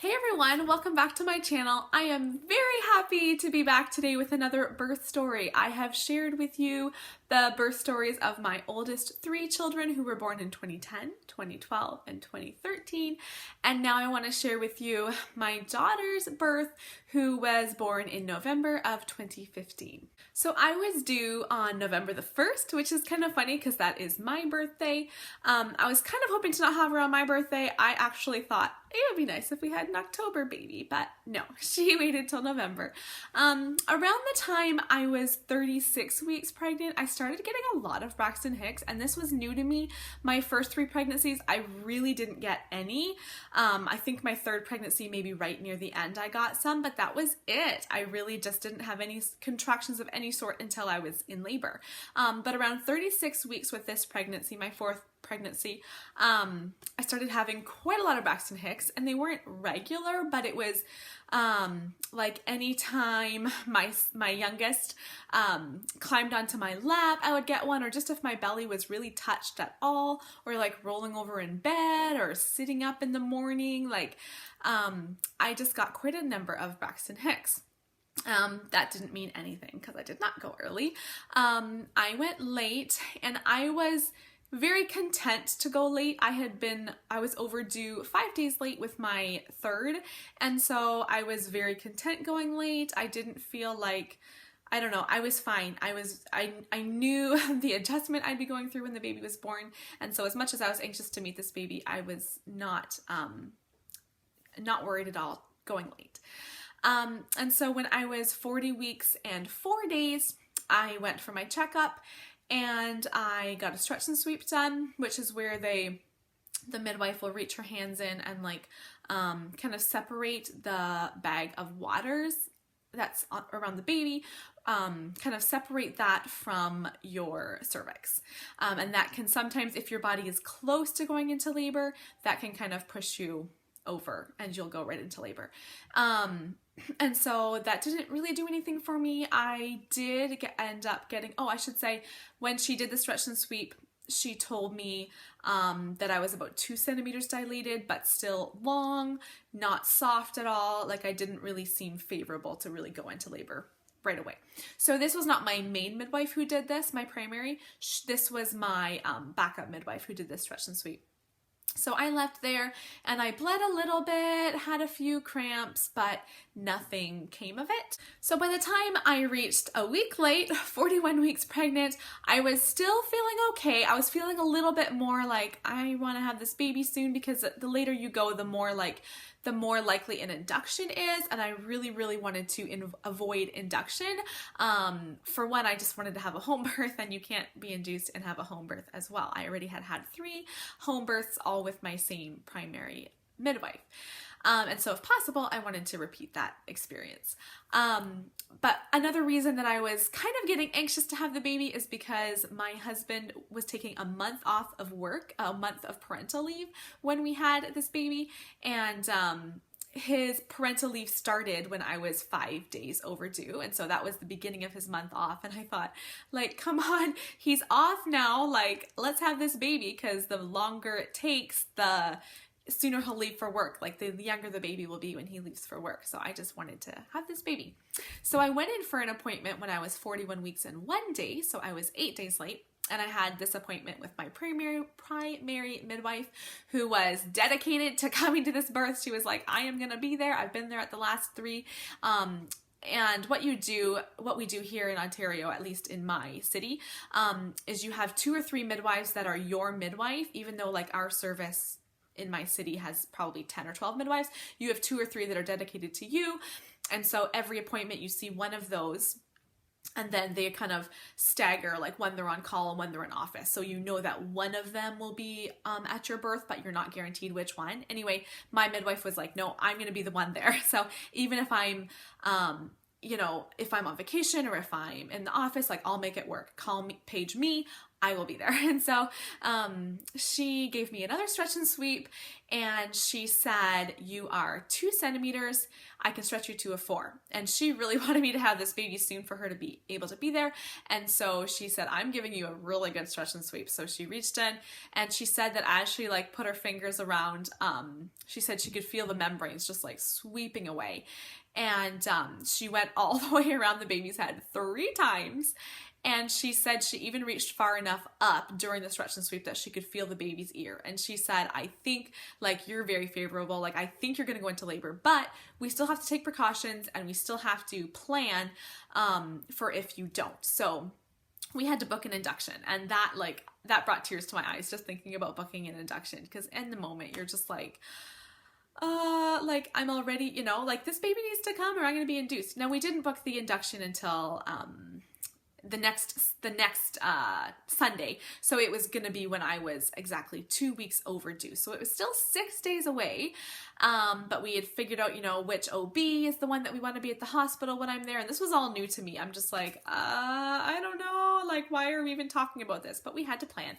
Hey everyone, welcome back to my channel. I am very happy to be back today with another birth story. I have shared with you the birth stories of my oldest three children who were born in 2010, 2012, and 2013. And now I want to share with you my daughter's birth who was born in November of 2015. So I was due on November the 1st, which is kind of funny because that is my birthday. I was kind of hoping to not have her on my birthday. I actually thought it would be nice if we had an October baby, but no, she waited till November. Around the time I was 36 weeks pregnant, I started getting a lot of Braxton Hicks, and this was new to me. My first three pregnancies, I really didn't get any. I think my third pregnancy, maybe right near the end, I got some, but that was it. I really just didn't have any contractions of any sort until I was in labor. But around 36 weeks with this pregnancy, my fourth pregnancy, I started having quite a lot of Braxton Hicks, and they weren't regular, but it was like anytime my youngest climbed onto my lap, I would get one, or just if my belly was really touched at all, or like rolling over in bed or sitting up in the morning, like I just got quite a number of Braxton Hicks. That didn't mean anything because I did not go early. I went late, and I was very content to go late. I was overdue 5 days late with my third, and so I was very content going late. I didn't feel like, I don't know, I was fine. I knew the adjustment I'd be going through when the baby was born, and so as much as I was anxious to meet this baby, I was not worried at all going late. And so when I was 40 weeks and 4 days, I went for my checkup, and I got a stretch and sweep done, which is where the midwife will reach her hands in and like kind of separate the bag of waters that's around the baby, kind of separate that from your cervix. And that can sometimes, if your body is close to going into labor, that can kind of push you over and you'll go right into labor. And so that didn't really do anything for me. I did end up getting, I should say, when she did the stretch and sweep, she told me that I was about 2 centimeters dilated, but still long, not soft at all. Like I didn't really seem favorable to really go into labor right away. So this was not my main midwife who did this, my primary. This was my backup midwife who did this stretch and sweep. So I left there and I bled a little bit, had a few cramps, but nothing came of it. So by the time I reached a week late, 41 weeks pregnant, I was still feeling okay. I was feeling a little bit more like I want to have this baby soon, because the later you go, the more likely an induction is, and I really, really wanted to avoid induction. For one, I just wanted to have a home birth, and you can't be induced and have a home birth as well. I already had 3 home births, all with my same primary midwife. And so if possible, I wanted to repeat that experience. But another reason that I was kind of getting anxious to have the baby is because my husband was taking a month off of work, a month of parental leave when we had this baby. And his parental leave started when I was 5 days overdue. And so that was the beginning of his month off. And I thought, like, come on, he's off now. Like, let's have this baby, because the longer it takes, the sooner he'll leave for work. Like the younger the baby will be when he leaves for work. So I just wanted to have this baby. So I went in for an appointment when I was 41 weeks and 1 day. So I was 8 days late. And I had this appointment with my primary midwife, who was dedicated to coming to this birth. She was like, I am going to be there. I've been there at the last 3. And what we do here in Ontario, at least in my city, is you have 2 or 3 midwives that are your midwife, even though like our service in my city has probably 10 or 12 midwives. You have 2 or 3 that are dedicated to you. And so every appointment you see one of those, and then they kind of stagger, like when they're on call and when they're in office. So you know that one of them will be at your birth, but you're not guaranteed which one. Anyway, my midwife was like, no, I'm going to be the one there. So even if I'm, if I'm on vacation or if I'm in the office, like I'll make it work. Page me. I will be there. And so she gave me another stretch and sweep, and she said, you are 2 centimeters. I can stretch you to a 4. And she really wanted me to have this baby soon for her to be able to be there. And so she said, I'm giving you a really good stretch and sweep. So she reached in, and she said that as she like put her fingers around, she said she could feel the membranes just like sweeping away. And she went all the way around the baby's head 3 times. And she said she even reached far enough up during the stretch and sweep that she could feel the baby's ear. And she said, I think like you're very favorable. Like I think you're going to go into labor, but we still have to take precautions and we still have to plan for if you don't. So we had to book an induction, and that brought tears to my eyes just thinking about booking an induction, because in the moment you're just like I'm already, you know, like this baby needs to come or I'm going to be induced. Now we didn't book the induction until the next Sunday. So it was going to be when I was exactly 2 weeks overdue. So it was still 6 days away. But we had figured out, you know, which OB is the one that we want to be at the hospital when I'm there. And this was all new to me. I'm just like, I don't know, like, why are we even talking about this? But we had to plan.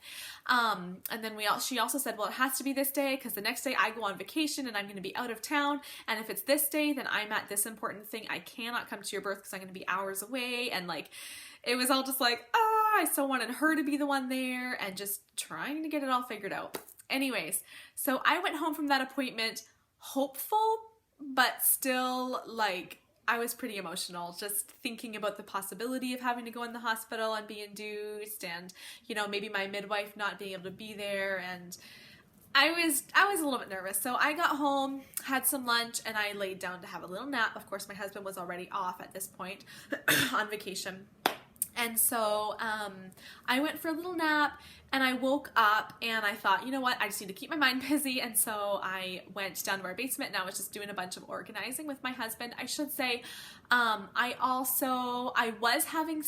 And then she also said, well, it has to be this day because the next day I go on vacation and I'm going to be out of town. And if it's this day, then I'm at this important thing. I cannot come to your birth because I'm going to be hours away. And like, it was all just like, I so wanted her to be the one there and just trying to get it all figured out. Anyways, so I went home from that appointment hopeful, but still like I was pretty emotional just thinking about the possibility of having to go in the hospital and be induced, and, you know, maybe my midwife not being able to be there. And I was a little bit nervous. So I got home, had some lunch, and I laid down to have a little nap. Of course, my husband was already off at this point on vacation. And so I went for a little nap, and I woke up and I thought, you know what, I just need to keep my mind busy. And so I went down to our basement, and I was just doing a bunch of organizing with my husband. I should say, I was having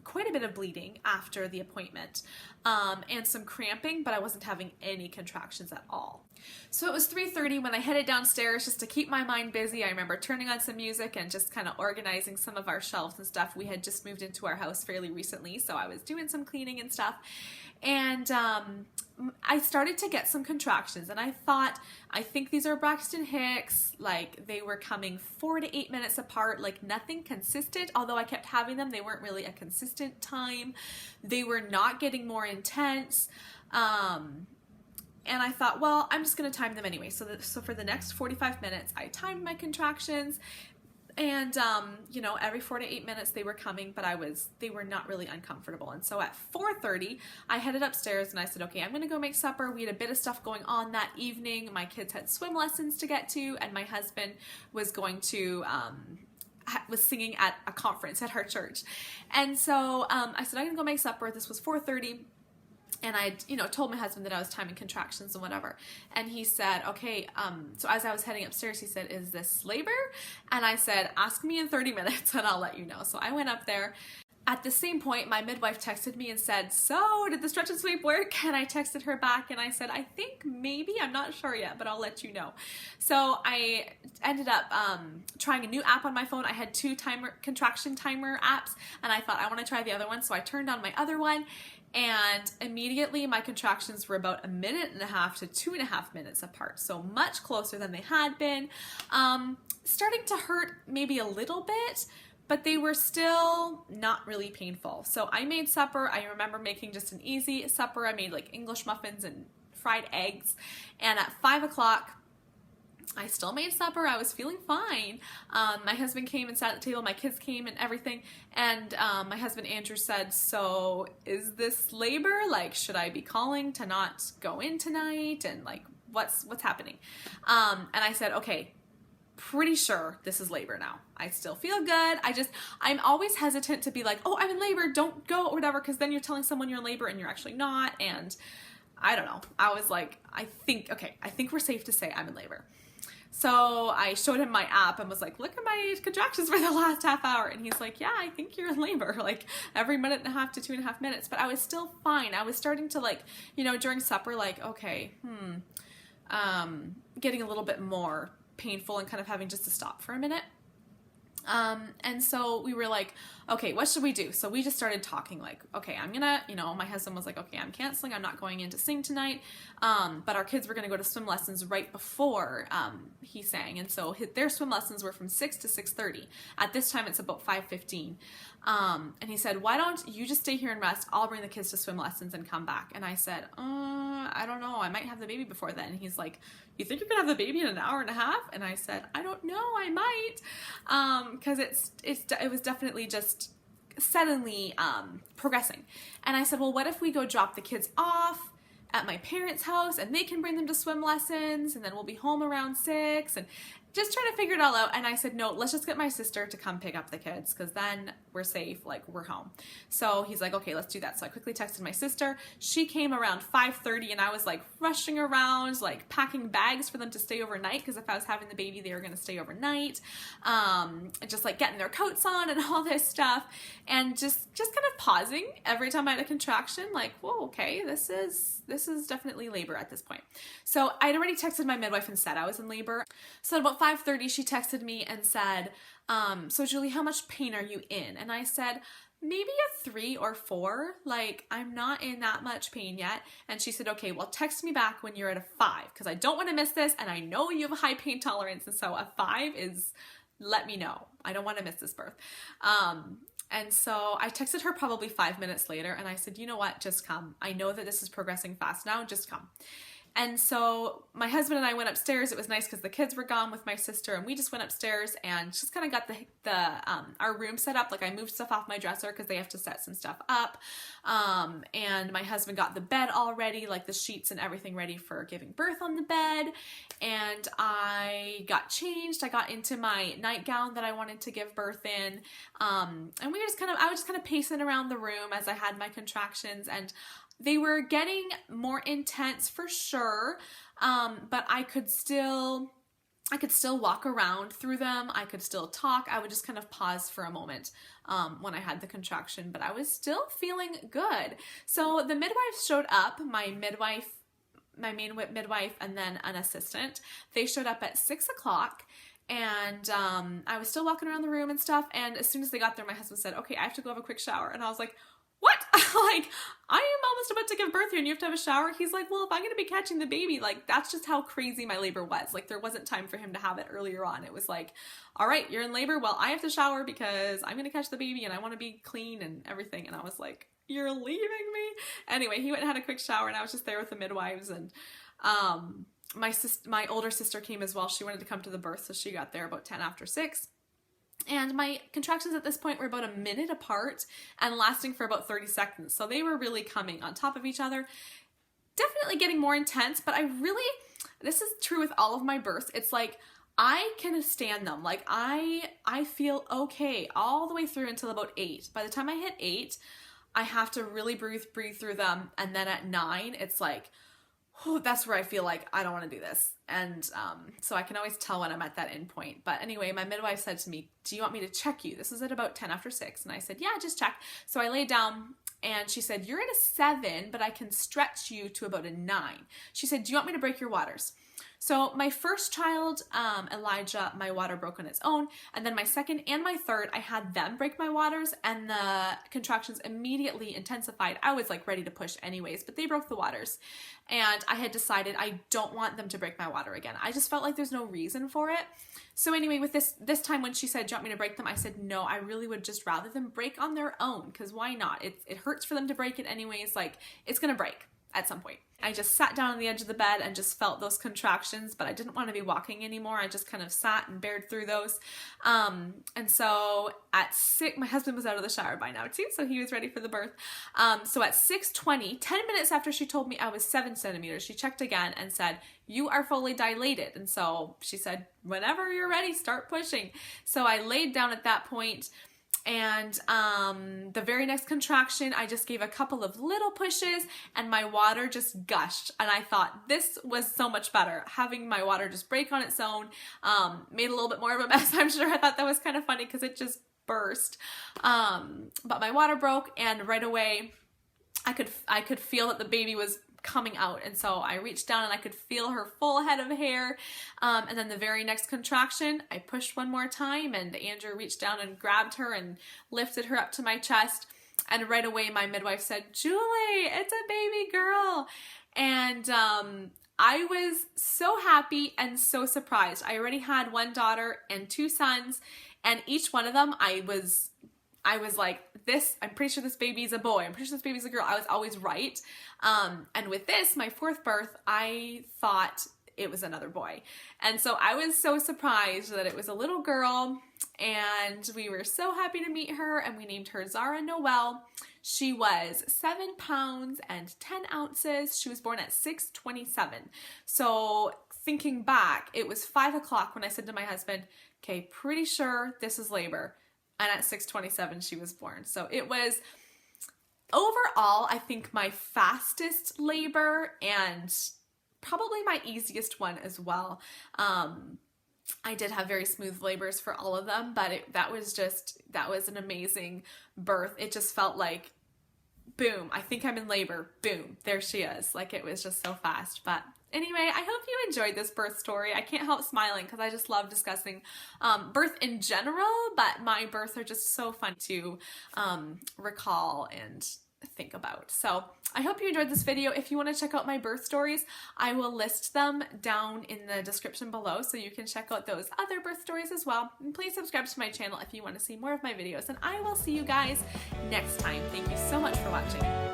quite a bit of bleeding after the appointment and some cramping, but I wasn't having any contractions at all. So it was 3:30 when I headed downstairs just to keep my mind busy. I remember turning on some music and just kind of organizing some of our shelves and stuff. We had just moved into our house fairly recently, so I was doing some cleaning and stuff. And I started to get some contractions, and I thought, I think these are Braxton Hicks. Like, they were coming 4 to 8 minutes apart, like nothing consistent. Although I kept having them, they weren't really a consistent time. They were not getting more intense. And I thought, well, I'm just going to time them anyway. So for the next 45 minutes, I timed my contractions. And, you know, every 4 to 8 minutes they were coming, but they were not really uncomfortable. And so at 4:30, I headed upstairs and I said, okay, I'm going to go make supper. We had a bit of stuff going on that evening. My kids had swim lessons to get to, and my husband was going to, was singing at a conference at our church. And so I said, I'm going to go make supper. This was 4:30. And I, you know, told my husband that I was timing contractions and whatever. And he said, okay, so as I was heading upstairs, he said, is this labor? And I said, ask me in 30 minutes and I'll let you know. So I went up there. At the same point, my midwife texted me and said, so did the stretch and sweep work? And I texted her back and I said, I think maybe, I'm not sure yet, but I'll let you know. So I ended up trying a new app on my phone. I had 2 contraction timer apps, and I thought I want to try the other one. So I turned on my other one, and immediately my contractions were about 1.5 minutes to 2.5 minutes apart. So much closer than they had been. Starting to hurt maybe a little bit, but they were still not really painful. So I made supper. I remember making just an easy supper. I made like English muffins and fried eggs. And at 5 o'clock, I still made supper. I was feeling fine. My husband came and sat at the table. My kids came and everything. And my husband, Andrew, said, so is this labor? Like, should I be calling to not go in tonight? And like, what's happening? And I said, okay, pretty sure this is labor now. I still feel good. I'm always hesitant to be like, oh, I'm in labor, don't go or whatever, because then you're telling someone you're in labor and you're actually not. And I don't know. I was like, I think we're safe to say I'm in labor. So I showed him my app and was like, look at my contractions for the last half hour. And he's like, yeah, I think you're in labor, like every 1.5 to 2.5 minutes. But I was still fine. I was starting to, like, you know, during supper, like, okay, getting a little bit more painful and kind of having just to stop for a minute. And so we were like, okay, what should we do? So we just started talking like, okay, I'm gonna, my husband was like, okay, I'm canceling. I'm not going in to sing tonight. But our kids were going to go to swim lessons right before, he sang. And so their swim lessons were from 6 to 6:30. At this time, it's about 5:15. And he said, why don't you just stay here and rest? I'll bring the kids to swim lessons and come back. And I said, I don't know. I might have the baby before then. And he's like, you think you're gonna have the baby in an hour and a half? And I said, I don't know, I might. Cause it was definitely just suddenly, progressing. And I said, well, what if we go drop the kids off at my parents' house and they can bring them to swim lessons and then we'll be home around 6 and just trying to figure it all out. And I said, no, let's just get my sister to come pick up the kids because then we're safe, like we're home. So he's like, okay, let's do that. So I quickly texted my sister. She came around 5:30 and I was like rushing around, like packing bags for them to stay overnight because if I was having the baby, they were going to stay overnight. And just like getting their coats on and all this stuff and just kind of pausing every time I had a contraction, like, whoa, okay, this is definitely labor at this point. So I'd already texted my midwife and said I was in labor. So at about 5:30, she texted me and said, so Julie, how much pain are you in? And I said, maybe a 3 or 4. Like, I'm not in that much pain yet. And she said, okay, well, text me back when you're at a 5 because I don't want to miss this. And I know you have a high pain tolerance. And so a 5 is, let me know. I don't want to miss this birth. And so I texted her probably 5 minutes later and I said, you know what, just come. I know that this is progressing fast now, just come. And so my husband and I went upstairs. It was nice because the kids were gone with my sister and we just went upstairs and just kind of got our room set up. Like I moved stuff off my dresser because they have to set some stuff up. And my husband got the bed all ready, like the sheets and everything ready for giving birth on the bed. And I got changed. I got into my nightgown that I wanted to give birth in. And I was just kind of pacing around the room as I had my contractions and they were getting more intense for sure, but I could still walk around through them. I could still talk. I would just kind of pause for a moment when I had the contraction, but I was still feeling good. So the midwife showed up, my main midwife, and then an assistant. They showed up at 6 o'clock. And I was still walking around the room and stuff. And as soon as they got there, my husband said, okay, I have to go have a quick shower. And I was like, what? Like, I am almost about to give birth here and you have to have a shower? He's like, well, if I'm going to be catching the baby, like, that's just how crazy my labor was. Like, there wasn't time for him to have it earlier on. It was like, all right, you're in labor. Well, I have to shower because I'm going to catch the baby and I want to be clean and everything. And I was like, you're leaving me? Anyway, he went and had a quick shower and I was just there with the midwives and, my older sister came as well. She wanted to come to the birth, so she got there about 10 after 6. And my contractions at this point were about a minute apart and lasting for about 30 seconds. So they were really coming on top of each other. Definitely getting more intense, but this is true with all of my births. It's like, I can stand them. Like I feel okay all the way through until about 8. By the time I hit 8, I have to really breathe through them. And then at 9, it's like, oh, that's where I feel like I don't want to do this. And so I can always tell when I'm at that end point. But anyway, my midwife said to me, do you want me to check you? This is at about 10 after 6. And I said, yeah, just check. So I laid down and she said, you're at a 7, but I can stretch you to about a 9. She said, do you want me to break your waters? So my first child, Elijah, my water broke on its own. And then my second and my third, I had them break my waters and the contractions immediately intensified. I was like ready to push anyways, but they broke the waters. And I had decided I don't want them to break my water again. I just felt like there's no reason for it. So anyway, with this time when she said, do you want me to break them? I said, no, I really would just rather them break on their own because why not? It hurts for them to break it anyways. Like it's going to break at some point. I just sat down on the edge of the bed and just felt those contractions, but I didn't want to be walking anymore. I just kind of sat and bared through those. And so at 6, my husband was out of the shower by now too, so he was ready for the birth. So at 6:20, 10 minutes after she told me I was 7 centimeters, she checked again and said, you are fully dilated. And so she said, whenever you're ready, start pushing. So I laid down at that point. And the very next contraction, I just gave a couple of little pushes and my water just gushed. And I thought this was so much better. Having my water just break on its own made a little bit more of a mess. I'm sure I thought that was kind of funny because it just burst. But my water broke and right away I could feel that the baby was coming out, and so I reached down and I could feel her full head of hair, and then the very next contraction I pushed one more time and Andrew reached down and grabbed her and lifted her up to my chest, and right away my midwife said, "Julie, it's a baby girl," and I was so happy and so surprised. I already had one daughter and 2 sons, and each one of them I was like, I'm pretty sure this baby's a boy. I'm pretty sure this baby's a girl. I was always right. And with this, my 4th birth, I thought it was another boy. And so I was so surprised that it was a little girl, and we were so happy to meet her, and we named her Zara Noel. She was 7 pounds and 10 ounces. She was born at 6:27. So thinking back, it was 5 o'clock when I said to my husband, okay, pretty sure this is labor. And at 6:27, she was born. So it was overall, I think, my fastest labor and probably my easiest one as well. I did have very smooth labors for all of them, but that was an amazing birth. It just felt like, boom, I think I'm in labor. Boom, there she is. Like, it was just so fast. But anyway, I hope you enjoyed this birth story. I can't help smiling because I just love discussing birth in general, but my births are just so fun to recall and think about. So I hope you enjoyed this video. If you want to check out my birth stories, I will list them down in the description below so you can check out those other birth stories as well. And please subscribe to my channel if you want to see more of my videos, and I will see you guys next time. Thank you so much for watching.